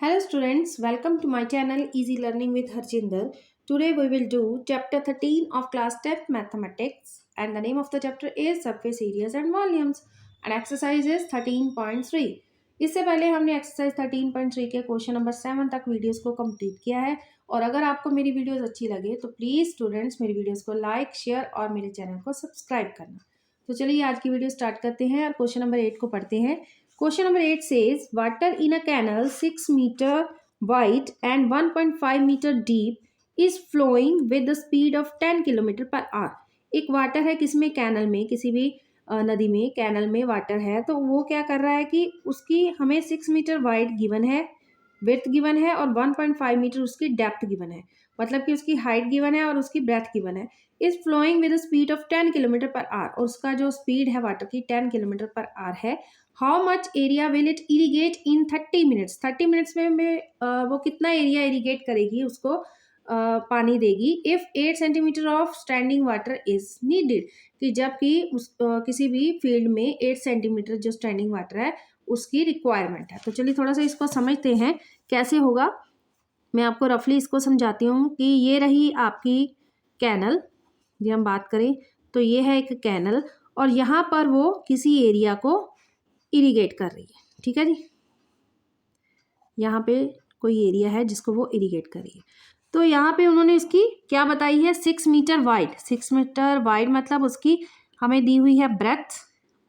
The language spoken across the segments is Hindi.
Hello students, welcome to my channel Easy Learning with Harjinder. Today we will do chapter 13 of class 10th mathematics and the name of the chapter is surface areas and volumes and exercise is 13.3. इससे पहले हमने एक्सरसाइज 13.3 के क्वेश्चन नंबर 7 तक वीडियोस को कंप्लीट किया है और अगर आपको मेरी वीडियोस अच्छी लगे तो प्लीज़ स्टूडेंट्स मेरी वीडियोस को लाइक शेयर और मेरे चैनल को सब्सक्राइब करना। तो चलिए आज की वीडियो स्टार्ट करते हैं और क्वेश्चन नंबर 8 को पढ़ते हैं। Question number 8 says water in a canal 6 meter wide and 1.5 meter deep is flowing with the speed of 10 kilometre per our. एक वाटर है किसमें कैनल में किसी भी नदी में कैनल में वाटर है तो वो क्या कर रहा है कि उसकी हमें 6 मीटर वाइड गिवन है, विड्थ गिवन है और 1.5 मीटर उसकी डेप्थ गिवन है, मतलब कि उसकी हाइट गिवन है और उसकी ब्रेथ गिवन है। Is flowing with speed of 10 kilometre per hour और उसका जो स्पीड है वाटर की 10 किलोमीटर पर आवर है। How much area will it irrigate in 30 minutes. 30 minutes में वो कितना एरिया इरीगेट करेगी, उसको पानी देगी। If 8 centimetre of standing water is needed, कि जबकि किसी भी फील्ड में 8 सेंटीमीटर जो स्टैंडिंग वाटर है उसकी रिक्वायरमेंट है। तो चलिए थोड़ा सा इसको समझते हैं कैसे होगा। मैं आपको रफली इसको समझाती हूँ कि ये रही आपकी कैनल, ये हम बात करें तो ये है एक कैनल और यहाँ पर वो किसी एरिया को इरीगेट कर रही है, ठीक है जी। यहाँ पे कोई एरिया है जिसको वो इरीगेट कर रही है। तो यहाँ पे उन्होंने इसकी क्या बताई है, 6 मीटर वाइड। 6 मीटर वाइड मतलब उसकी हमें दी हुई है ब्रेथ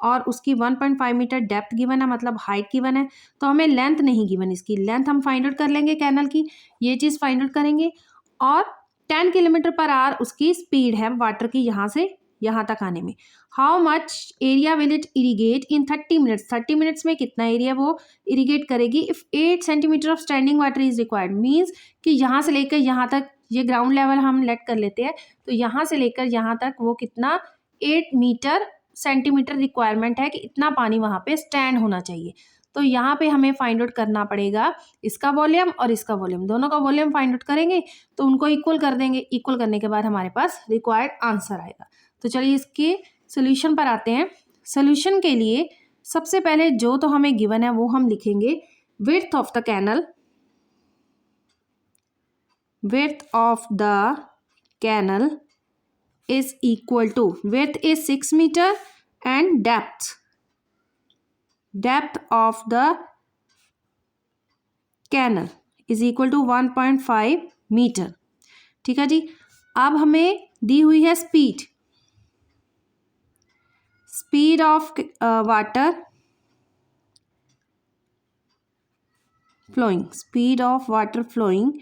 और उसकी 1.5 मीटर डेप्थ गिवन है, मतलब हाइट गिवन है। तो हमें लेंथ नहीं गिवन, इसकी लेंथ हम फाइंड आउट कर लेंगे कैनल की, ये चीज़ फाइंड आउट करेंगे। और 10 किलोमीटर पर आवर उसकी स्पीड है वाटर की यहाँ से यहाँ तक आने में। How much area will it irrigate in 30 minutes. 30 minutes में कितना एरिया वो इरीगेट करेगी। If 8 centimetre of standing water is required, means कि यहाँ से लेकर यहाँ तक, ये ग्राउंड लेवल हम लेट कर लेते हैं, तो यहाँ से लेकर यहाँ तक वो कितना 8 सेंटीमीटर रिक्वायरमेंट है कि इतना पानी वहाँ पे स्टैंड होना चाहिए। तो यहाँ पे हमें फाइंड आउट करना पड़ेगा इसका वॉल्यूम और इसका वॉल्यूम, दोनों का वॉल्यूम फाइंड आउट करेंगे तो उनको इक्वल कर देंगे। इक्वल करने के बाद हमारे पास रिक्वायर्ड आंसर आएगा। तो चलिए इसके सोल्यूशन पर आते हैं। सोल्यूशन के लिए सबसे पहले जो तो हमें गिवन है वो हम लिखेंगे, width of the canal, width of the canal is equal to, width is 6 meter and depth of the canal is equal to 1.5 metre, ठीक है जी। अब हमें दी हुई है speed of water flowing, speed of water flowing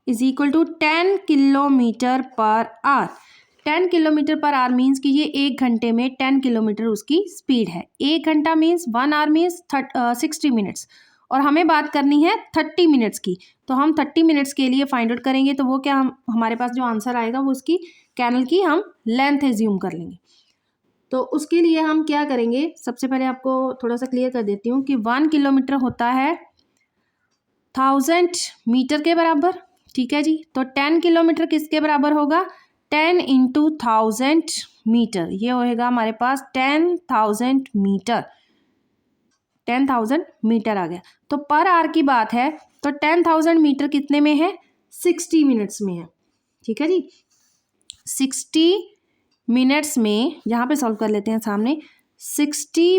is equal to 10 kilometre per hour. 10 kilometre per hour means कि ये 1 घंटे में 10 किलोमीटर उसकी स्पीड है। 1 घंटा मीन्स 1 आवर मीन्स 60 मिनट्स और हमें बात करनी है 30 मिनट्स की। तो हम 30 मिनट्स के लिए फाइंड आउट करेंगे तो वो क्या, हमारे पास जो आंसर आएगा वो उसकी कैनल की हम लेंथ एज्यूम कर लेंगे। तो उसके लिए हम क्या करेंगे, सबसे पहले आपको थोड़ा सा क्लियर कर देती हूँ कि 1 किलोमीटर होता है 1000 मीटर के बराबर, ठीक है जी। तो 10 किलोमीटर किसके बराबर होगा, 10 इंटू 1000 मीटर, ये होएगा हमारे पास 10,000 मीटर। 10,000 मीटर आ गया। तो पर आवर की बात है तो 10,000 मीटर कितने में है, 60 मिनट्स में है, ठीक है जी। 60 मिनट्स में यहाँ पे सॉल्व कर लेते हैं सामने। 60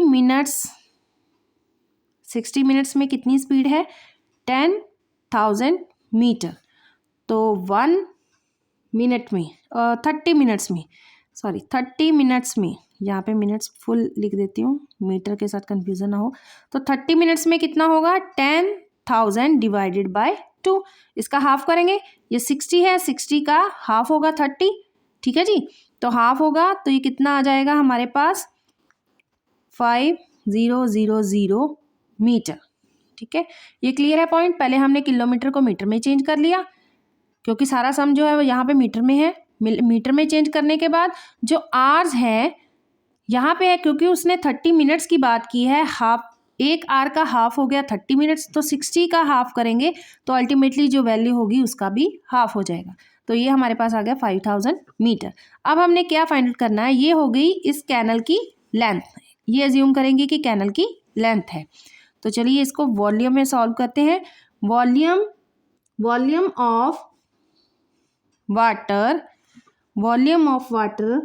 मिनट्स में कितनी स्पीड है, 10,000 मीटर। तो 1 मिनट में 30 मिनट्स में, सॉरी 30 मिनट्स में, यहाँ पे मिनट्स फुल लिख देती हूँ मीटर के साथ कंफ्यूजन ना हो। तो 30 मिनट्स में कितना होगा, 10,000 डिवाइडेड बाय 2, इसका हाफ करेंगे। ये 60 है, 60 का हाफ होगा 30, ठीक है जी। तो हाफ होगा तो ये कितना आ जाएगा हमारे पास 5000 मीटर, ठीक है। ये क्लियर है पॉइंट। पहले हमने किलोमीटर को मीटर में चेंज कर लिया क्योंकि सारा सम जो है वो यहाँ पे मीटर में है। मीटर में चेंज करने के बाद जो आवर्स है यहाँ पे है, क्योंकि उसने 30 मिनट्स की बात की है, हाफ, 1 आवर का हाफ हो गया 30 मिनट्स, तो 60 का हाफ करेंगे तो अल्टीमेटली जो वैल्यू होगी उसका भी हाफ हो जाएगा। तो ये हमारे पास आ गया 5000 मीटर। अब हमने क्या फाइंड आउट करना है, ये हो गई इस कैनल की लेंथ, ये अज्यूम करेंगे कि कैनल की लेंथ है। तो चलिए इसको वॉल्यूम में सॉल्व करते हैं। Volume of water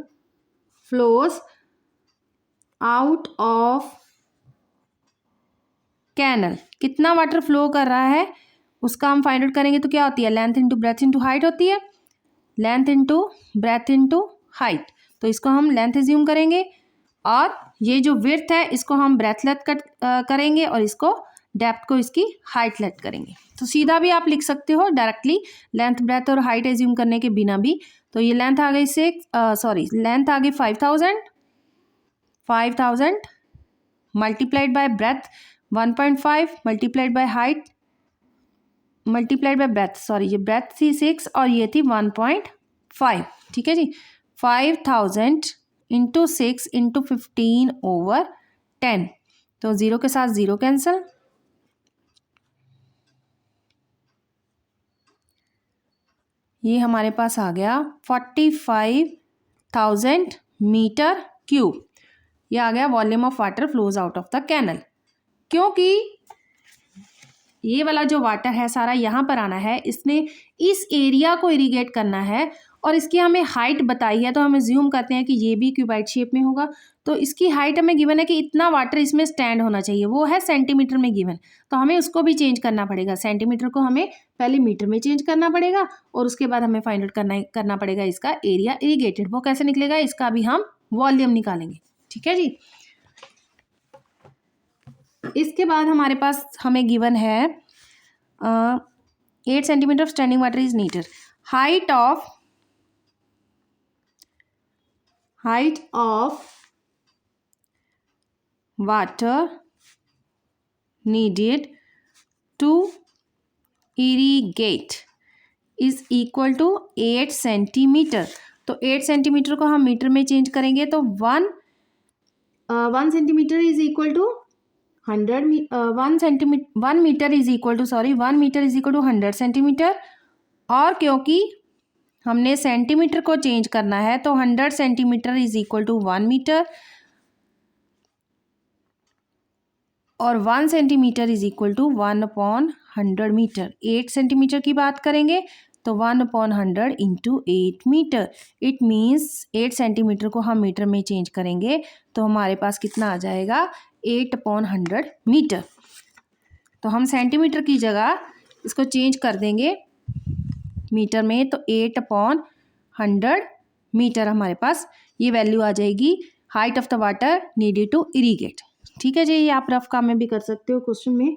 flows out of canal. कितना वाटर फ्लो कर रहा है उसका हम फाइंड आउट करेंगे तो क्या होती है, length into breadth into height होती है, length into breadth into height. तो इसको हम लेंथ एज्यूम करेंगे और ये जो विड्थ है इसको हम ब्रेथ लेंथ करेंगे और इसको डेप्थ को इसकी हाइट लेट करेंगे। तो सीधा भी आप लिख सकते हो डायरेक्टली लेंथ ब्रेथ और हाइट एज्यूम करने के बिना भी। तो ये लेंथ आ गई लेंथ आ गई 5000 multiplied by breath 1.5 multiplied by height multiplied by breath, ये ब्रेथ थी 6 और ये थी 1.5। ठीक है जी, 5000 इंटू 6 इंटू 15/10। तो 0 के साथ 0 कैंसिल, ये हमारे पास आ गया 45,000 मीटर क्यूब। ये आ गया volume of water flows out of the canal. क्योंकि ये वाला जो वाटर है सारा यहाँ पर आना है, इसने इस एरिया को इरिगेट करना है और इसकी हमें हाइट बताई है, तो हम ज्यूम करते हैं कि ये भी क्यूबाइड शेप में होगा। तो इसकी हाइट हमें गिवन है कि इतना वाटर इसमें स्टैंड होना चाहिए, वो है सेंटीमीटर में गिवन। तो हमें उसको भी चेंज करना पड़ेगा, सेंटीमीटर को हमें पहले मीटर में चेंज करना पड़ेगा और उसके बाद हमें फाइंड आउट करना पड़ेगा इसका एरिया इरिगेटेड। वो कैसे निकलेगा, इसका भी हम वॉल्यूम निकालेंगे। ठीक है जी, इसके बाद हमारे पास हमें गिवन है 8 centimetre of standing water is needed. Height of water needed to irrigate is equal to 8 centimetre. तो 8 सेंटीमीटर को हम मीटर में चेंज करेंगे तो 1 centimetre is equal to 100 1 metre is equal to 100 centimetre. और क्योंकि हमने सेंटीमीटर को चेंज करना है तो 100 centimetre is equal to 1 metre और 1 centimetre is equal to 1/100 metre. 8 centimetre की बात करेंगे तो 1/100 into 8 metre. It means 8 centimetre को हम मीटर में चेंज करेंगे तो हमारे पास कितना आ जाएगा, 8/100 मीटर। तो हम सेंटीमीटर की जगह इसको चेंज कर देंगे मीटर में, तो 8/100 मीटर हमारे पास ये वैल्यू आ जाएगी height of the water needed to irrigate. ठीक है जी, ये आप रफ काम में भी कर सकते हो क्वेश्चन में।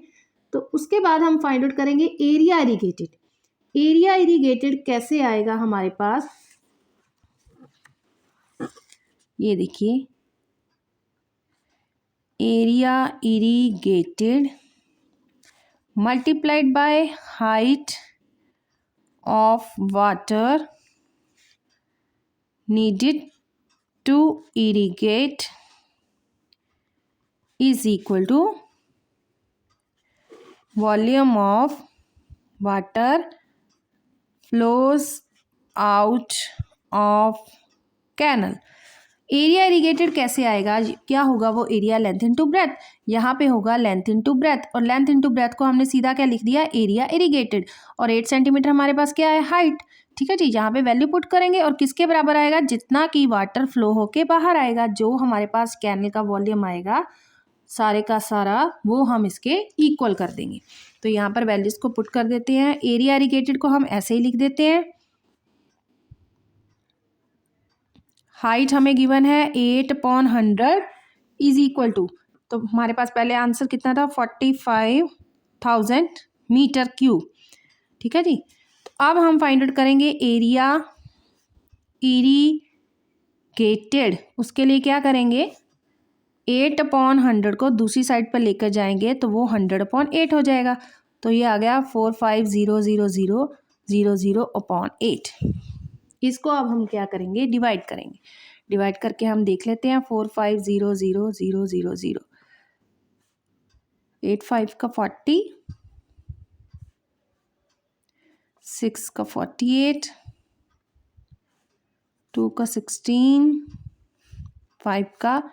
तो उसके बाद हम फाइंड आउट करेंगे एरिया इरिगेटेड। एरिया इरिगेटेड कैसे आएगा हमारे पास, ये देखिए, area irrigated multiplied by height of water needed to irrigate is equal to volume of water flows out of canal। Area irrigated कैसे आएगा, क्या होगा वो एरिया लेंथ इनटू ब्रेथ। यहाँ पे होगा लेंथ इनटू ब्रेथ और लेंथ इनटू ब्रेथ को हमने सीधा क्या लिख दिया, एरिया इरिगेटेड। और 8 सेंटीमीटर हमारे पास क्या है, हाइट। ठीक है जी, जहाँ पे वैल्यू पुट करेंगे और किसके बराबर आएगा, जितना कि वाटर फ्लो होके बाहर आएगा, जो हमारे पास कैनल का वॉल्यूम आएगा सारे का सारा वो हम इसके इक्वल कर देंगे। तो यहाँ पर वैल्यूज को पुट कर देते हैं। एरिया इरिगेटेड को हम ऐसे ही लिख देते हैं, हाइट हमें गिवन है 8/100 इज इक्वल टू, तो हमारे पास पहले आंसर कितना था, 45,000 मीटर क्यूब। ठीक है जी, तो अब हम फाइंड आउट करेंगे एरिया इरिगेटेड। उसके लिए क्या करेंगे, 8/100 को दूसरी साइड पर लेकर जाएंगे तो वो 100/8 हो जाएगा। तो ये आ गया 45,000,000/8। इसको अब हम क्या करेंगे, डिवाइड करेंगे। डिवाइड करके हम देख लेते हैं, 45,000,000, 8 5 का 40, 6 का 48, 2 का 16, 5 का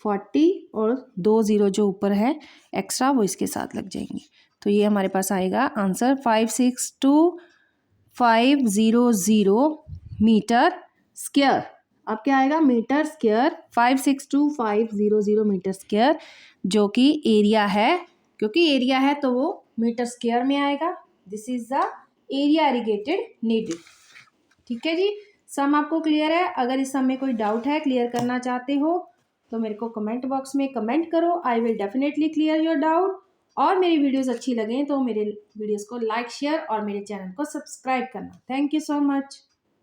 40 और 2 0 जो ऊपर है एक्स्ट्रा वो इसके साथ लग जाएंगी। तो ये हमारे पास आएगा आंसर 562,500 मीटर स्क्वायर। अब क्या आएगा, मीटर स्क्वायर, 562,500 मीटर स्क्वायर, जो कि एरिया है, क्योंकि एरिया है तो वो मीटर स्क्वायर में आएगा। This is the area irrigated needed. ठीक है जी, सम आपको क्लियर है? अगर इस सम में कोई डाउट है, क्लियर करना चाहते हो तो मेरे को कमेंट बॉक्स में कमेंट करो। I will definitely clear your doubt. और मेरी वीडियोस अच्छी लगें तो मेरे वीडियोस को लाइक शेयर और मेरे चैनल को सब्सक्राइब करना। Thank you so much.